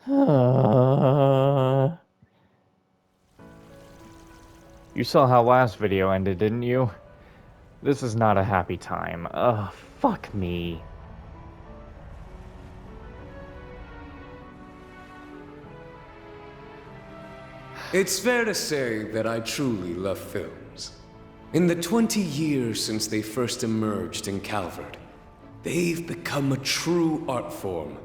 You saw how last video ended, didn't you? This is not a happy time. Ugh, fuck me. It's fair to say that I truly love films. In the 20 years since they first emerged in Calvert, they've become a true art form.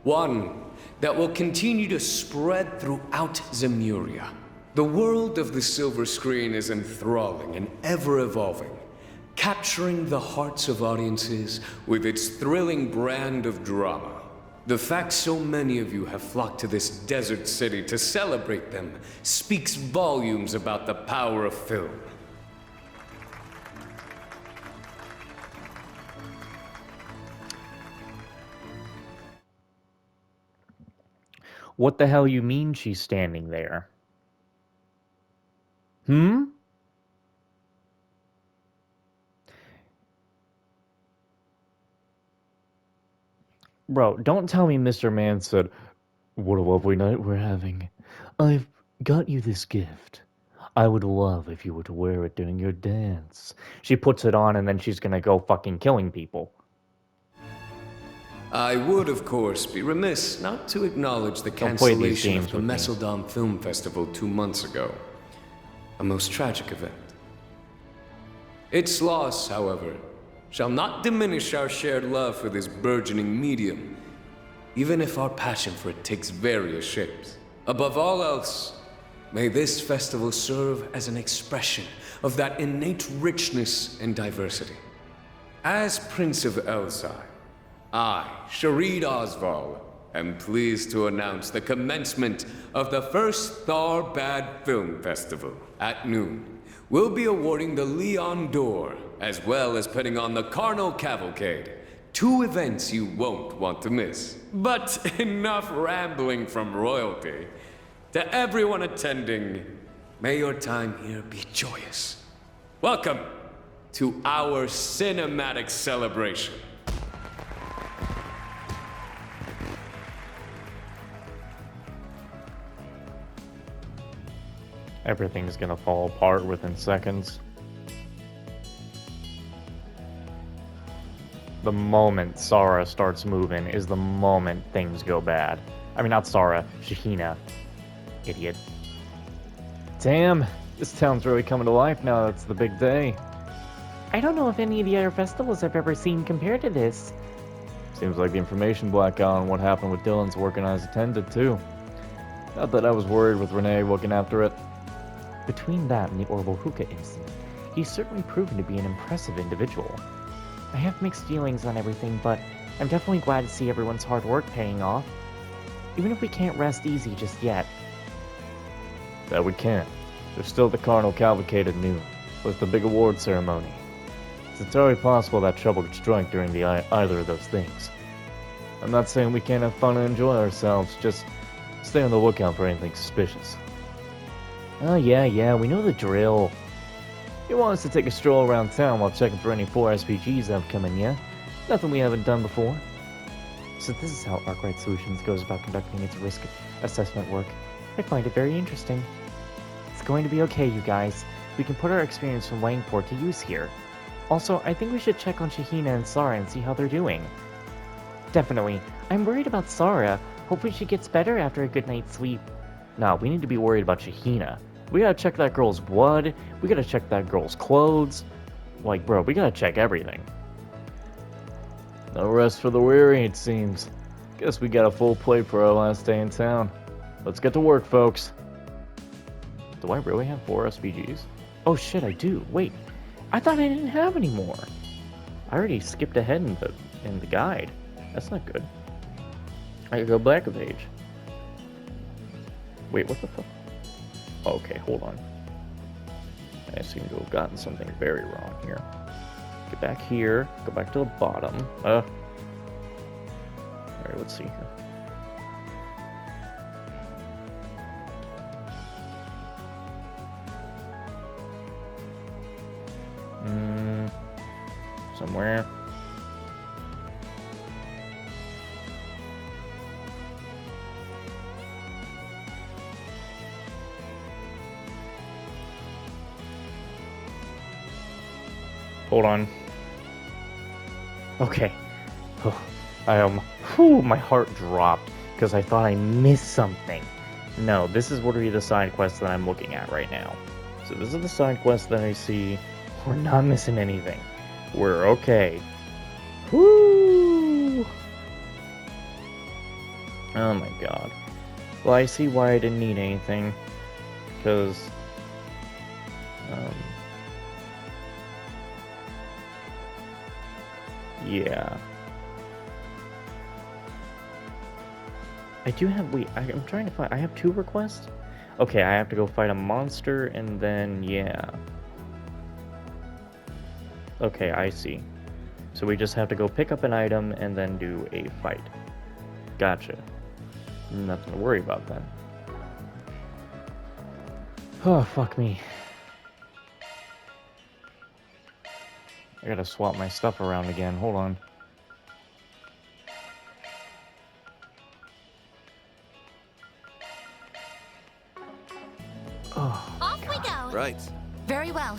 One that will continue to spread throughout Zemuria. The world of the silver screen is enthralling and ever-evolving, capturing the hearts of audiences with its thrilling brand of drama. The fact so many of you have flocked to this desert city to celebrate them speaks volumes about the power of film. What the hell you mean she's standing there? Hmm? Bro, don't tell me Mr. Man said, "What a lovely night we're having. I've got you this gift. I would love if you were to wear it during your dance." She puts it on and then she's gonna go fucking killing people. I would, of course, be remiss not to acknowledge the Don't play these cancellation games of the with me. Messeldom Film Festival 2 months ago. A most tragic event. Its loss, however, shall not diminish our shared love for this burgeoning medium, even if our passion for it takes various shapes. Above all else, may this festival serve as an expression of that innate richness and diversity. As Prince of Elsai, I, Sharid Osval, am pleased to announce the commencement of the first Tharbad Film Festival. At noon, we'll be awarding the Leon d'Or, as well as putting on the Carnal Cavalcade. 2 events you won't want to miss. But enough rambling from royalty. To everyone attending, may your time here be joyous. Welcome to our cinematic celebration. Everything's gonna fall apart within seconds. The moment Sarah starts moving is the moment things go bad. I mean, not Sarah, Shahina. Idiot. Damn, this town's really coming to life now that it's the big day. I don't know if any of the other festivals I've ever seen compare to this. Seems like the information blackout on what happened with Dylan's organized attended too. Not that I was worried with Renee looking after it. Between that and the Orville hookah incident, he's certainly proven to be an impressive individual. I have mixed feelings on everything, but I'm definitely glad to see everyone's hard work paying off. Even if we can't rest easy just yet. That we can't. There's still the Carnal Cavalcade at noon, with the big award ceremony. It's entirely possible that trouble could strike during either of those things. I'm not saying we can't have fun and enjoy ourselves, just stay on the lookout for anything suspicious. Oh yeah, we know the drill. You want us to take a stroll around town while checking for any 4 SPGs that have come in yet? Nothing we haven't done before. So this is how Arkwright Solutions goes about conducting its risk assessment work. I find it very interesting. It's going to be okay, you guys. We can put our experience from Wangport to use here. Also, I think we should check on Shahina and Sarah and see how they're doing. Definitely. I'm worried about Sarah. Hopefully she gets better after a good night's sleep. Nah, we need to be worried about Shahina. We gotta check that girl's blood. We gotta check that girl's clothes. Like, bro, we gotta check everything. No rest for the weary, it seems. Guess we got a full plate for our last day in town. Let's get to work, folks. Do I really have 4 SPGs? Oh shit, I do. Wait, I thought I didn't have any more. I already skipped ahead in the guide. That's not good. I gotta go back a page. Wait, what the fuck? Okay, hold on. I seem to have gotten something very wrong here. Get back here, go back to the bottom. Alright, let's see here. Somewhere. hold on. Okay. Oh, my heart dropped because I thought I missed something. No, this is literally the side quest that I'm looking at right now. So this is the side quest that I see. We're not missing anything. We're okay. Woo! Oh my god. Well, I see why I didn't need anything. Because... yeah. I do have... wait, I'm trying to find... I have 2 requests? Okay, I have to go fight a monster and then... yeah. Okay, I see. So we just have to go pick up an item and then do a fight. Gotcha. Nothing to worry about then. Oh, fuck me. I gotta swap my stuff around again. Hold on. Oh, Off we go. Right. Very well.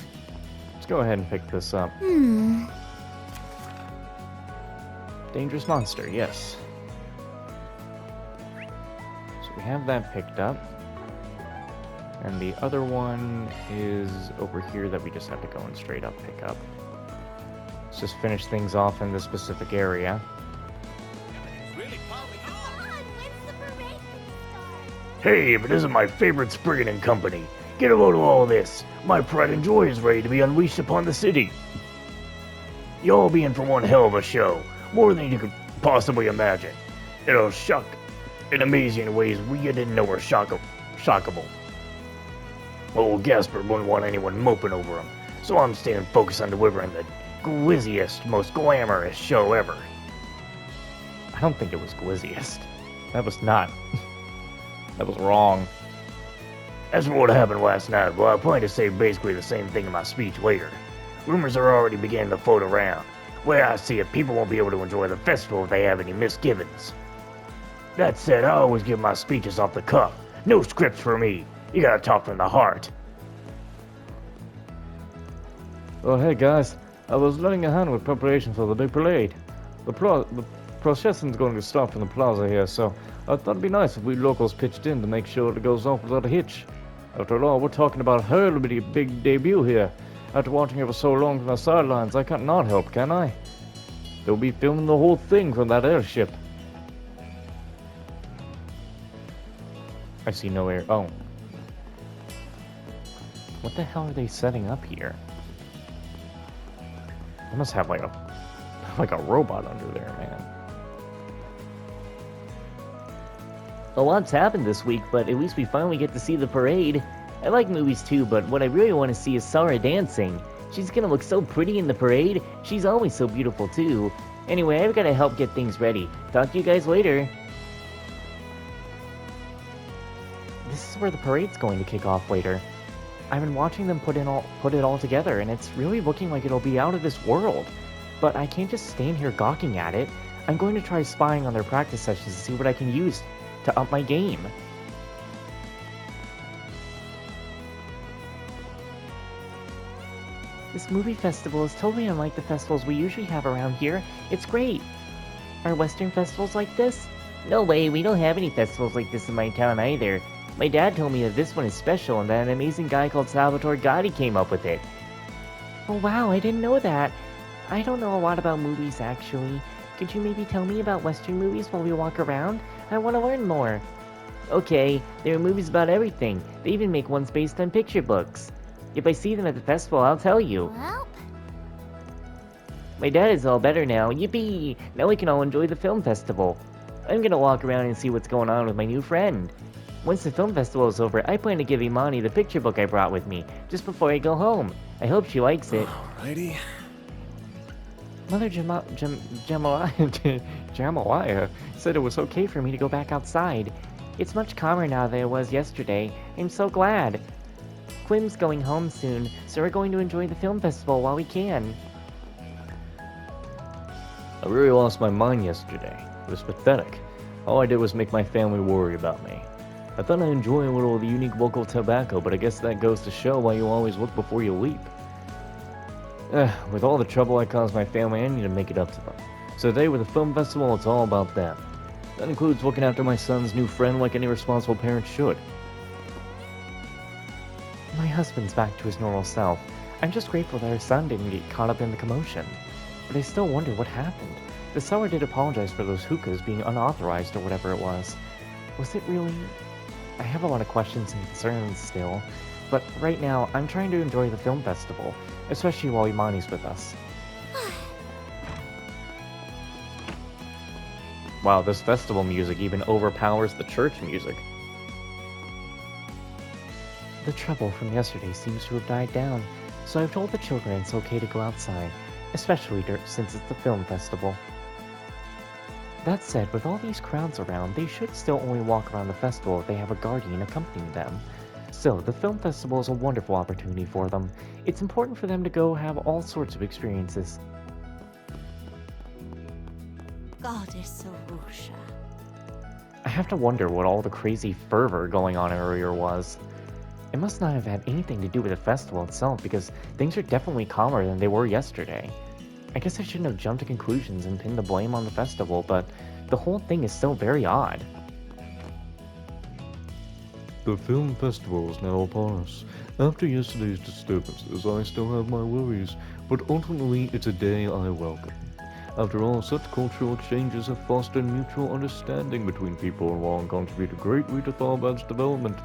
let's go ahead and pick this up. Dangerous monster, yes. So we have that picked up. And the other one is over here that we just have to go and straight up pick up. Let's just finish things off in this specific area. Hey, if it isn't my favorite Spriggan and Company, get a load of all this. My pride and joy is ready to be unleashed upon the city. Y'all be in for one hell of a show, more than you could possibly imagine. It'll shock and amaze you in ways we didn't know were shockable. Old Gasper wouldn't want anyone moping over him, so I'm staying focused on delivering the glizziest, most glamorous show ever. I don't think it was glizziest. That was not. That was wrong. As for what happened last night, well, I plan to say basically the same thing in my speech later. Rumors are already beginning to float around. Where I see it, people won't be able to enjoy the festival if they have any misgivings. That said, I always give my speeches off the cuff. No scripts for me. You gotta talk from the heart. Well, hey guys, I was lending a hand with preparation for the big parade. The procession's going to start from the plaza here, so I thought it'd be nice if we locals pitched in to make sure it goes off without a hitch. After all, we're talking about her big debut here. After watching her for so long from the sidelines, I can't not help, can I? They'll be filming the whole thing from that airship. I see no air. Oh. What the hell are they setting up here? They must have like a robot under there, man. A lot's happened this week, but at least we finally get to see the parade. I like movies too, but what I really want to see is Sarah dancing. She's gonna look so pretty in the parade. She's always so beautiful too. Anyway, I've gotta help get things ready. Talk to you guys later. This is where the parade's going to kick off later. I've been watching them put it all together, and it's really looking like it'll be out of this world. But I can't just stand here gawking at it. I'm going to try spying on their practice sessions to see what I can use to up my game. This movie festival is totally unlike the festivals we usually have around here. It's great. Are Western festivals like this? No way, we don't have any festivals like this in my town either. My dad told me that this one is special and that an amazing guy called Salvatore Gotti came up with it. Oh wow, I didn't know that. I don't know a lot about movies actually. Could you maybe tell me about Western movies while we walk around? I want to learn more. Okay, there are movies about everything. They even make ones based on picture books. If I see them at the festival, I'll tell you. Well, My dad is all better now. Yippee! Now we can all enjoy the film festival. I'm gonna walk around and see what's going on with my new friend. Once the film festival is over, I plan to give Imani the picture book I brought with me, just before I go home. I hope she likes it. Alrighty. Mother Jamaliah said it was okay for me to go back outside. It's much calmer now than it was yesterday. I'm so glad. Quim's going home soon, so we're going to enjoy the film festival while we can. I really lost my mind yesterday. It was pathetic. All I did was make my family worry about me. I thought I'd enjoy a little of the unique local tobacco, but I guess that goes to show why you always look before you leap. With all the trouble I caused my family, I need to make it up to them. So today with the film festival, it's all about them. That includes looking after my son's new friend like any responsible parent should. My husband's back to his normal self. I'm just grateful that our son didn't get caught up in the commotion. But I still wonder what happened. The seller did apologize for those hookahs being unauthorized or whatever it was. Was it really... I have a lot of questions and concerns still. But right now, I'm trying to enjoy the film festival, especially while Imani's with us. Wow, this festival music even overpowers the church music. The trouble from yesterday seems to have died down, so I've told the children it's okay to go outside, especially since it's the film festival. That said, with all these crowds around, they should still only walk around the festival if they have a guardian accompanying them. Still, the film festival is a wonderful opportunity for them. It's important for them to go have all sorts of experiences. Goddess Arusha. I have to wonder what all the crazy fervor going on earlier was. It must not have had anything to do with the festival itself, because things are definitely calmer than they were yesterday. I guess I shouldn't have jumped to conclusions and pinned the blame on the festival, but the whole thing is still very odd. The film festival is now upon us. After yesterday's disturbances, I still have my worries, but ultimately it's a day I welcome. After all, such cultural exchanges have fostered mutual understanding between people and long contributed greatly to Tharbad's development.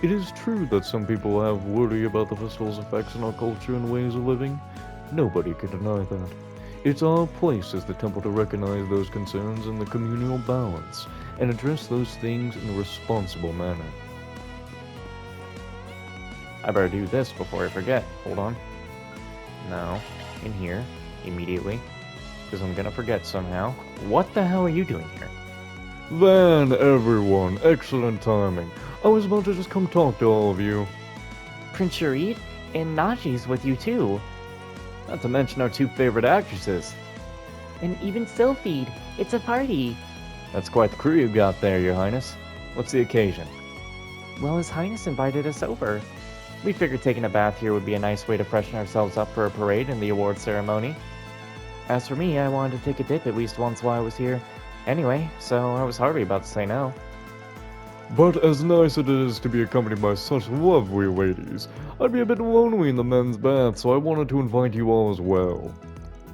It is true that some people have worry about the festival's effects on our culture and ways of living. Nobody can deny that. It's our place as the temple to recognize those concerns in the communal balance and address those things in a responsible manner. I better do this before I forget. Hold on. No. In here. Immediately. Because I'm gonna forget somehow. What the hell are you doing here? Van, everyone, excellent timing. I was about to just come talk to all of you. Prince Sharid and Naji's with you too. Not to mention our two favorite actresses. And even Sylphid, it's a party. That's quite the crew you got there, Your Highness. What's the occasion? Well, His Highness invited us over. We figured taking a bath here would be a nice way to freshen ourselves up for a parade and the award ceremony. As for me, I wanted to take a dip at least once while I was here. Anyway, so I was hardly about to say no. But as nice as it is to be accompanied by such lovely ladies, I'd be a bit lonely in the men's bath, so I wanted to invite you all as well.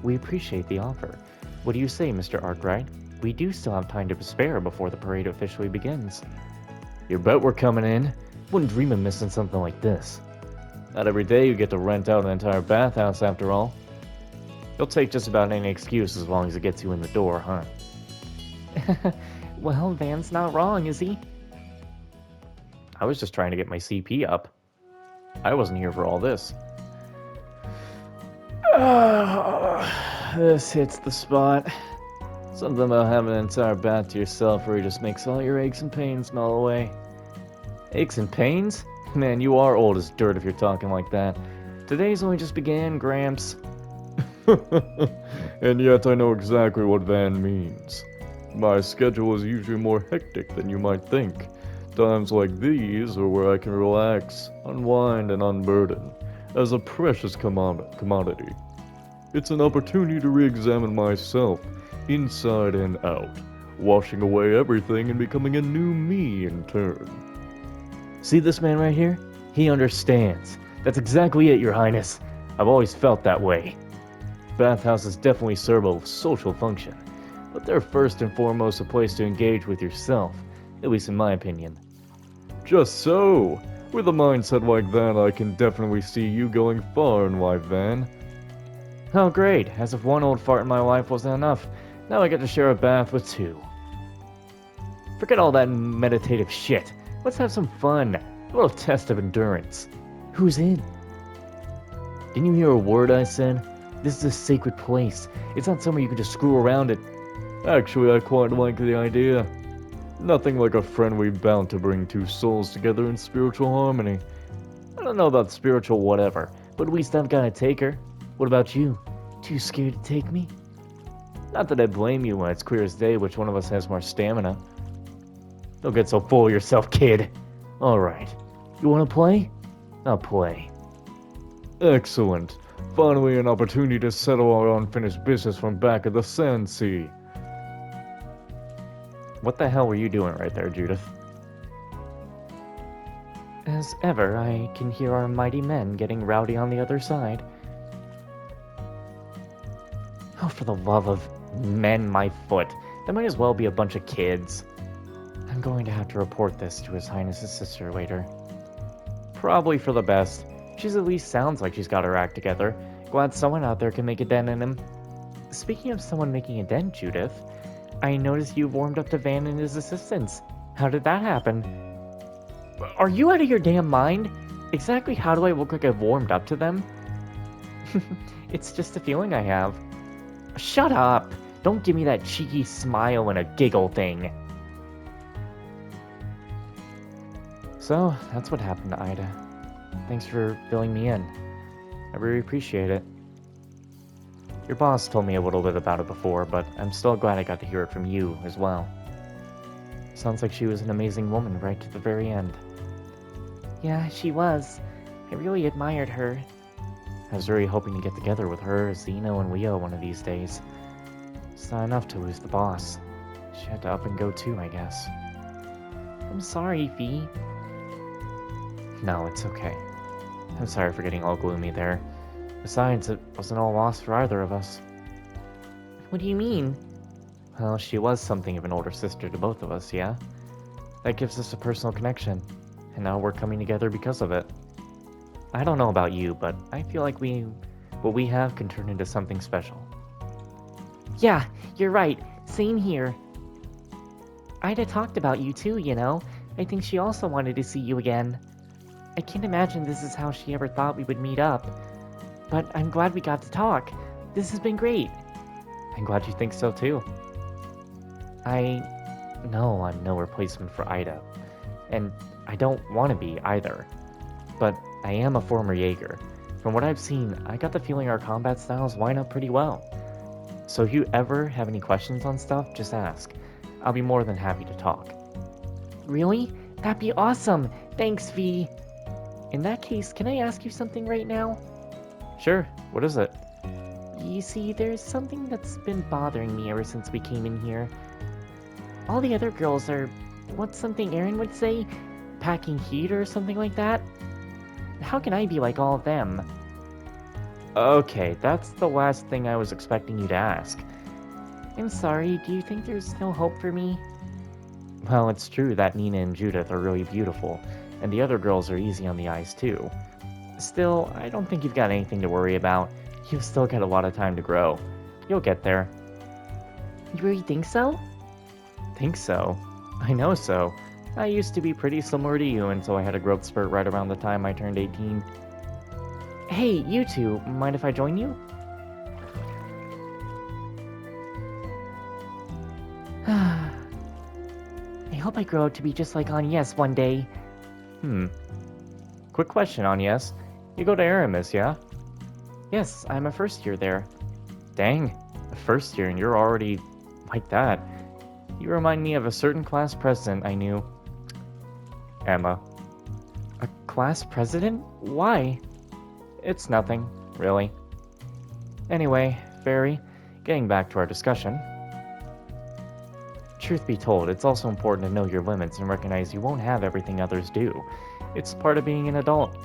We appreciate the offer. What do you say, Mr. Arkwright? We do still have time to spare before the parade officially begins. You bet we're coming in. Wouldn't dream of missing something like this. Not every day you get to rent out an entire bathhouse after all. You'll take just about any excuse as long as it gets you in the door, huh? Well, Van's not wrong, is he? I was just trying to get my CP up. I wasn't here for all this. This hits the spot. Something about having an entire bath to yourself where it just makes all your aches and pains melt away. Aches and pains? Man, you are old as dirt if you're talking like that. Today's only just began, Gramps. And yet I know exactly what Van means. My schedule is usually more hectic than you might think. Times like these are where I can relax, unwind, and unburden, as a precious commodity. It's an opportunity to re-examine myself, inside and out, washing away everything and becoming a new me in turn. See this man right here? He understands. That's exactly it, Your Highness. I've always felt that way. Bathhouses definitely serve a social function, but they're first and foremost a place to engage with yourself, at least in my opinion. Just so! With a mindset like that, I can definitely see you going far in life, Van. Oh great, as if one old fart in my life wasn't enough, now I get to share a bath with two. Forget all that meditative shit. Let's have some fun. A little test of endurance. Who's in? Didn't you hear a word I said? This is a sacred place. It's not somewhere you can just screw around it. Actually, I quite like the idea. Nothing like a friend we're bound to bring two souls together in spiritual harmony. I don't know about spiritual whatever, but at least I've got a taker. What about you? Too scared to take me? Not that I blame you when it's clear as day which one of us has more stamina. Don't get so full of yourself, kid. Alright. You wanna play? I'll play. Excellent. Finally, an opportunity to settle our unfinished business from back at the Sand Sea. What the hell were you doing right there, Judith? As ever, I can hear our mighty men getting rowdy on the other side. Oh, for the love of men, my foot. There might as well be a bunch of kids. I'm going to have to report this to His Highness's sister later. Probably for the best. She's at least sounds like she's got her act together. Glad someone out there can make a dent in him. Speaking of someone making a dent, Judith, I noticed you've warmed up to Van and his assistants. How did that happen? Are you out of your damn mind? Exactly how do I look like I've warmed up to them? It's just a feeling I have. Shut up! Don't give me that cheeky smile and a giggle thing. So, that's what happened to Ida. Thanks for filling me in. I really appreciate it. Your boss told me a little bit about it before, but I'm still glad I got to hear it from you as well. Sounds like she was an amazing woman right to the very end. Yeah, she was. I really admired her. I was really hoping to get together with her, Zeno, and Leo one of these days. It's not enough to lose the boss. She had to up and go too, I guess. I'm sorry, V. No, it's okay. I'm sorry for getting all gloomy there. Besides, it wasn't all lost for either of us. What do you mean? Well, she was something of an older sister to both of us, yeah? That gives us a personal connection, and now we're coming together because of it. I don't know about you, but I feel like what we have can turn into something special. Yeah, you're right. Same here. Ida talked about you too, you know? I think she also wanted to see you again. I can't imagine this is how she ever thought we would meet up. But I'm glad we got to talk. This has been great. I'm glad you think so too. I know I'm no replacement for Ida. And I don't want to be either. But I am a former Jaeger. From what I've seen, I got the feeling our combat styles line up pretty well. So if you ever have any questions on stuff, just ask. I'll be more than happy to talk. Really? That'd be awesome! Thanks, V! In that case, can I ask you something right now? Sure, what is it? You see, there's something that's been bothering me ever since we came in here. All the other girls are, what's something Aaron would say? Packing heat or something like that? How can I be like all of them? Okay, that's the last thing I was expecting you to ask. I'm sorry, do you think there's still hope for me? Well, it's true that Nina and Judith are really beautiful, and the other girls are easy on the eyes too. Still, I don't think you've got anything to worry about. You've still got a lot of time to grow. You'll get there. You really think so? Think so? I know so. I used to be pretty similar to you until I had a growth spurt right around the time I turned 18. Hey, you two, mind if I join you? I hope I grow up to be just like Agnes one day. Quick question, Agnes. You go to Aramis, yeah? Yes, I'm a first year there. Dang, a first year and you're already like that. You remind me of a certain class president I knew. Emma. A class president? Why? It's nothing, really. Anyway, Fairy, getting back to our discussion. Truth be told, it's also important to know your limits and recognize you won't have everything others do. It's part of being an adult.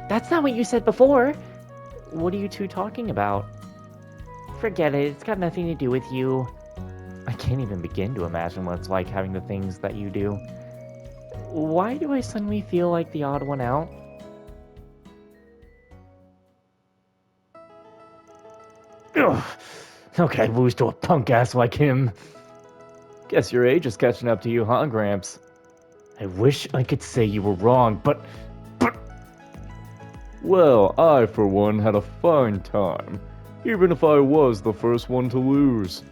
That's not what you said before! What are you two talking about? Forget it, it's got nothing to do with you. I can't even begin to imagine what it's like having the things that you do. Why do I suddenly feel like the odd one out? Ugh, how can I lose to a punk ass like him? Guess your age is catching up to you, huh, Gramps? I wish I could say you were wrong, but... Well, I, for one, had a fine time, even if I was the first one to lose.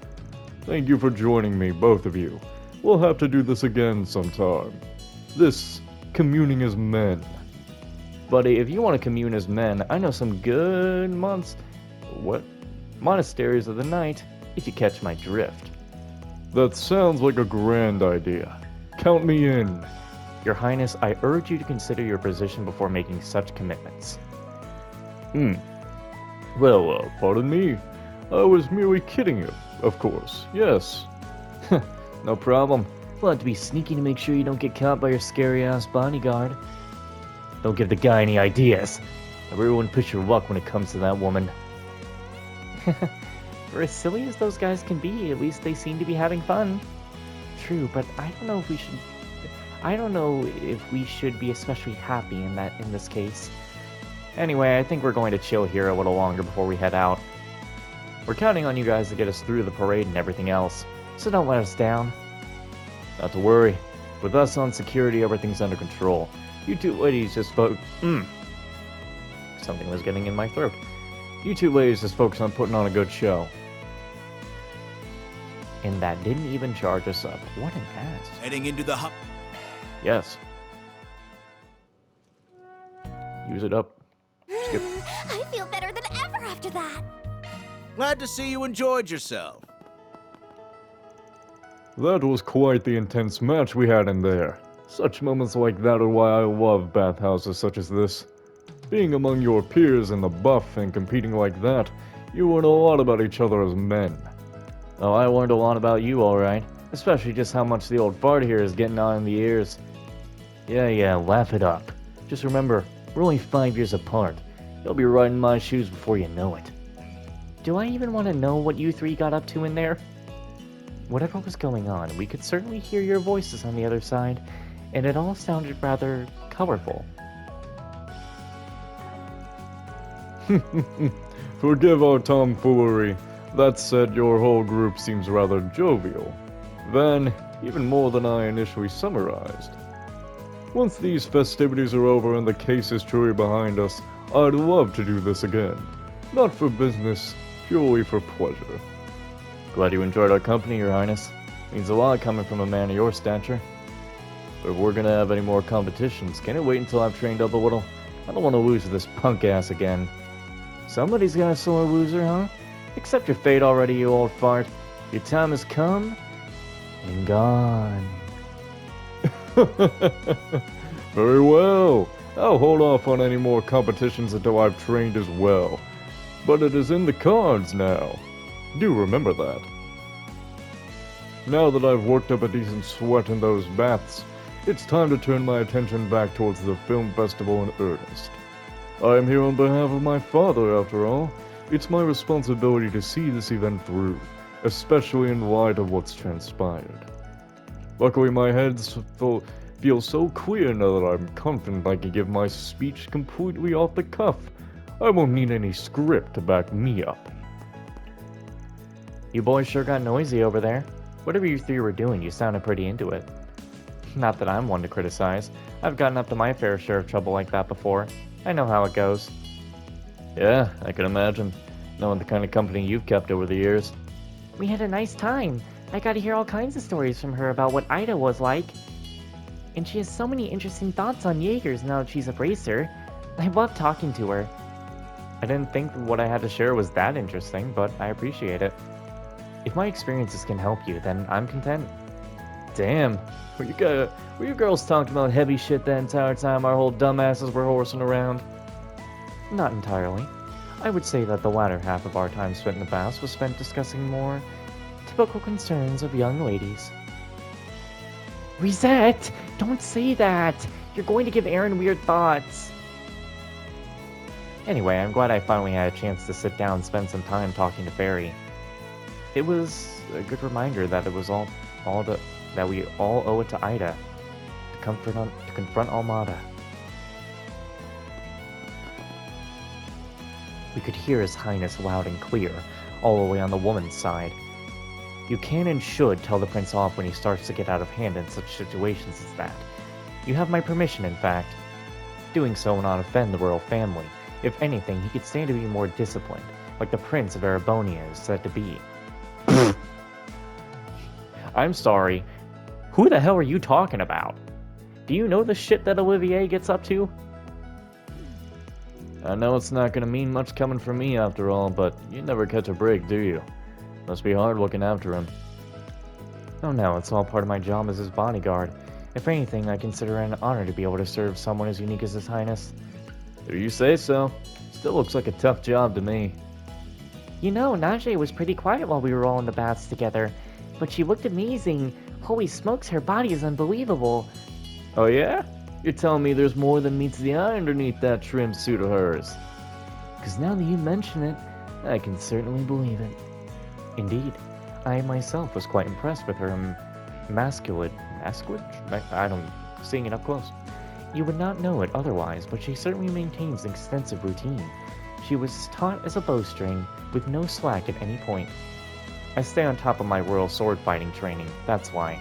Thank you for joining me, both of you. We'll have to do this again sometime. This, communing as men. Buddy, if you want to commune as men, I know some good monasteries of the night, if you catch my drift. That sounds like a grand idea. Count me in. Your Highness, I urge you to consider your position before making such commitments. Well, pardon me. I was merely kidding you, of course. Yes. No problem. We'll have to be sneaky to make sure you don't get caught by your scary-ass bodyguard. Don't give the guy any ideas. Everyone push your luck when it comes to that woman. For as silly as those guys can be, at least they seem to be having fun. True, but I don't know if we should be especially happy in this case. Anyway, I think we're going to chill here a little longer before we head out. We're counting on you guys to get us through the parade and everything else, so don't let us down. Not to worry. With us on security, everything's under control. You two ladies just Something was getting in my throat. You two ladies just focus on putting on a good show. And that didn't even charge us up. What an ass. Heading into the hub. Yes. Use it up. Skip. I feel better than ever after that. Glad to see you enjoyed yourself. That was quite the intense match we had in there. Such moments like that are why I love bathhouses such as this. Being among your peers in the buff and competing like that, you learn a lot about each other as men. Oh, I learned a lot about you, alright. Especially just how much the old fart here is getting on in the ears. Yeah, laugh it up. Just remember, we're only 5 years apart. You'll be right in my shoes before you know it. Do I even want to know what you three got up to in there? Whatever was going on, we could certainly hear your voices on the other side, and it all sounded rather colorful. Forgive our tomfoolery. That said, your whole group seems rather jovial. Then, even more than I initially summarized. Once these festivities are over and the case is truly behind us, I'd love to do this again. Not for business, purely for pleasure. Glad you enjoyed our company, Your Highness. Means a lot coming from a man of your stature. But if we're gonna have any more competitions, can it wait until I've trained up a little? I don't want to lose to this punk ass again. Somebody's got a sore loser, huh? Accept your fate already, you old fart. Your time has come and gone. Very well. I'll hold off on any more competitions until I've trained as well. But it is in the cards now. Do remember that. Now that I've worked up a decent sweat in those baths, it's time to turn my attention back towards the film festival in earnest. I am here on behalf of my father, after all. It's my responsibility to see this event through, especially in light of what's transpired. Luckily, my head's feels so clear now that I'm confident I can give my speech completely off the cuff. I won't need any script to back me up. You boys sure got noisy over there. Whatever you three were doing, you sounded pretty into it. Not that I'm one to criticize. I've gotten up to my fair share of trouble like that before. I know how it goes. Yeah, I can imagine. Knowing the kind of company you've kept over the years. We had a nice time. I got to hear all kinds of stories from her about what Ida was like. And she has so many interesting thoughts on Jaegers now that she's a racer. I love talking to her. I didn't think what I had to share was that interesting, but I appreciate it. If my experiences can help you, then I'm content. Damn, were you girls talking about heavy shit the entire time our whole dumbasses were horsing around? Not entirely. I would say that the latter half of our time spent in the baths was spent discussing more typical concerns of young ladies. Reset! Don't say that! You're going to give Aaron weird thoughts! Anyway, I'm glad I finally had a chance to sit down and spend some time talking to Feri. It was a good reminder that it was that we all owe it to Ida to confront Almada. We could hear His Highness loud and clear, all the way on the woman's side. You can and should tell the prince off when he starts to get out of hand in such situations as that. You have my permission, in fact. Doing so will not offend the royal family. If anything, he could stand to be more disciplined, like the Prince of Erebonia is said to be. I'm sorry. Who the hell are you talking about? Do you know the shit that Olivier gets up to? I know it's not gonna mean much coming from me after all, but you never catch a break, do you? Must be hard looking after him. Oh no, it's all part of my job as his bodyguard. If anything, I consider it an honor to be able to serve someone as unique as His Highness. If you say so. Still looks like a tough job to me. You know, Najee was pretty quiet while we were all in the baths together, but she looked amazing. Holy smokes, her body is unbelievable. Oh yeah? You're telling me there's more than meets the eye underneath that trim suit of hers? Because now that you mention it, I can certainly believe it. Indeed, I myself was quite impressed with her masculine. I don't. Seeing it up close. You would not know it otherwise, but she certainly maintains an extensive routine. She was taught as a bowstring, with no slack at any point. I stay on top of my royal sword fighting training, that's why.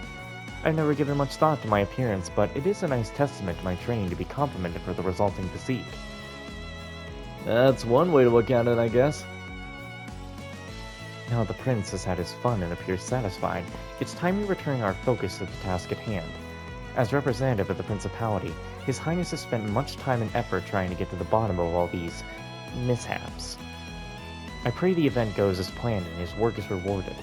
I've never given much thought to my appearance, but it is a nice testament to my training to be complimented for the resulting physique. That's one way to look at it, I guess. Now the prince has had his fun and appears satisfied, it's time we return our focus to the task at hand. As representative of the Principality, His Highness has spent much time and effort trying to get to the bottom of all these mishaps. I pray the event goes as planned and his work is rewarded.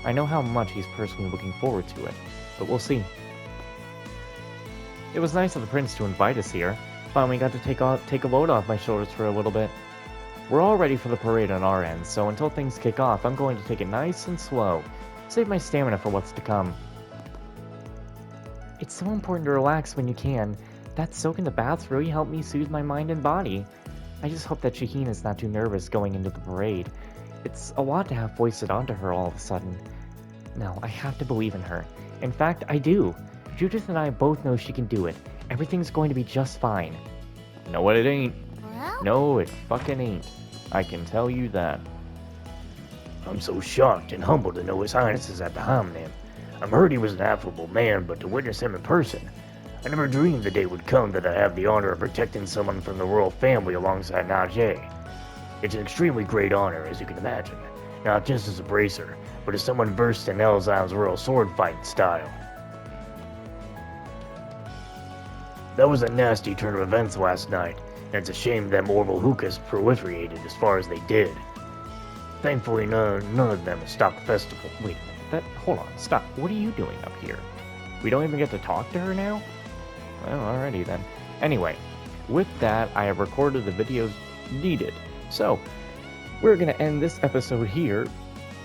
I know how much he's personally looking forward to it, but we'll see. It was nice of the prince to invite us here. Finally got to take a load off my shoulders for a little bit. We're all ready for the parade on our end, so until things kick off, I'm going to take it nice and slow. Save my stamina for what's to come. It's so important to relax when you can. That soak in the baths really helped me soothe my mind and body. I just hope that Shahina's not too nervous going into the parade. It's a lot to have foisted onto her all of a sudden. No, I have to believe in her. In fact, I do. Judith and I both know she can do it. Everything's going to be just fine. No, it ain't. Well, No, it fucking ain't. I can tell you that. I'm so shocked and humbled to know His Highness is at the Hominem. I've heard he was an affable man, but to witness him in person, I never dreamed the day would come that I'd have the honor of protecting someone from the royal family alongside Najee. It's an extremely great honor, as you can imagine, not just as a bracer, but as someone versed in Elzheim's royal sword fighting style. That was a nasty turn of events last night, and it's a shame them Orville hookahs proliferated as far as they did. Thankfully, none of them stopped the festival. Wait a minute, hold on, stop. What are you doing up here? We don't even get to talk to her now? Well, alrighty then. Anyway, with that, I have recorded the videos needed. So, we're going to end this episode here,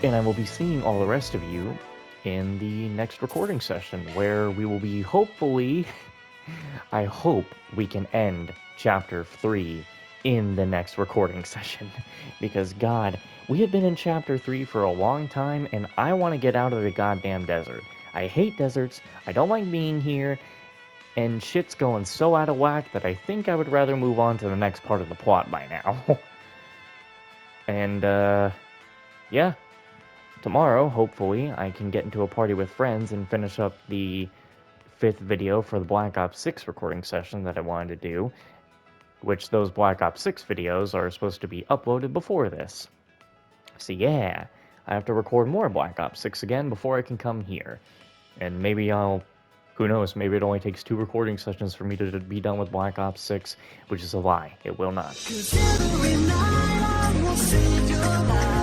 and I will be seeing all the rest of you in the next recording session, where we will be hopefully... I hope we can end Chapter 3 in the next recording session. Because, God, we have been in Chapter 3 for a long time, and I want to get out of the goddamn desert. I hate deserts, I don't like being here, and shit's going so out of whack that I think I would rather move on to the next part of the plot by now. And, yeah. Tomorrow, hopefully, I can get into a party with friends and finish up the 5th video for the Black Ops 6 recording session that I wanted to do, which those Black Ops 6 videos are supposed to be uploaded before this. So yeah, I have to record more Black Ops 6 again before I can come here. And maybe who knows, maybe it only takes 2 recording sessions for me to be done with Black Ops 6, which is a lie. It will not. 'Cause every night I will save your life.